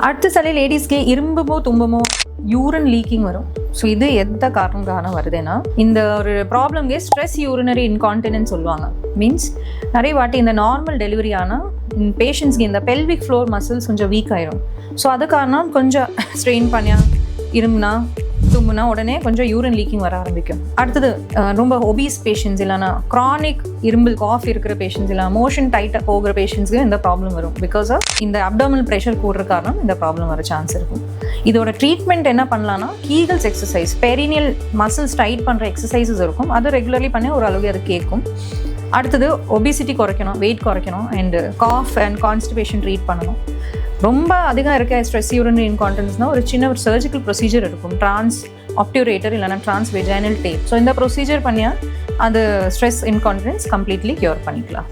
அடுத்த சில லேடிஸ்க்கு இரும்புமோ தும்பமோ யூரின் லீக்கிங் வரும். ஸோ இது எந்த காரணம் வருதுன்னா இந்த ஒரு ப்ராப்ளம்கே ஸ்ட்ரெஸ் யூரினரி இன்கான்டினன்ஸ் சொல்லுவாங்க. மீன்ஸ் நிறைய வாட்டி இந்த நார்மல் டெலிவரி ஆனால் பேஷண்ட்ஸ்க்கு இந்த பெல்விக் ஃப்ளோர் மசில்ஸ் கொஞ்சம் வீக் ஆயிரும். ஸோ அது காரணம் கொஞ்சம் ஸ்ட்ரெயின் பண்ணியா இருமுனா தும்முனா உடனே கொஞ்சம் யூரின் லீக்கிங் வர ஆரம்பிக்கும். அடுத்தது ரொம்ப ஒபீஸ் பேஷண்ட்ஸ் இல்லைனா க்ரானிக் இரும்பல் காஃப் இருக்கிற பேஷண்ட்ஸ் இல்லை மோஷன் டைட்டாக போகிற பேஷண்ட்ஸ்க்கு இந்த ப்ராப்ளம் வரும். பிகாஸ் ஆஃப் இந்த அப்டாமினல் ப்ரெஷர் கூடுற காரணம் இந்த ப்ராப்ளம் வர சான்ஸ் இருக்கும். இதோட ட்ரீட்மெண்ட் என்ன பண்ணலான்னா Kegels exercise, perineal muscles tight பண்ணுற எக்ஸசைசஸ் இருக்கும். அது ரெகுலர்லி பண்ணி ஓரளவுக்கு அது கேட்கும். அடுத்தது ஒபிசிட்டி குறைக்கணும், வெயிட் குறைக்கணும், and cough and constipation treat பண்ணணும். ரொம்ப அதிகம் இருக்க ஸ்ட்ரெஸ் யூரினரி இன்கான்டினன்ஸ்னால் ஒரு சின்ன ஒரு சர்ஜிக்கல் ப்ரொசீஜர் இருக்கும், ட்ரான்ஸ் ஆப்டியூரேட்டர் இல்லைனா ட்ரான்ஸ் வெஜைனல் டேப். ஸோ இந்த ப்ரொசீஜர் பண்ணியா அது ஸ்ட்ரெஸ் இன்கான்டினன்ஸ் கம்ப்ளீட்லி க்யூர் பண்ணிக்கலாம்.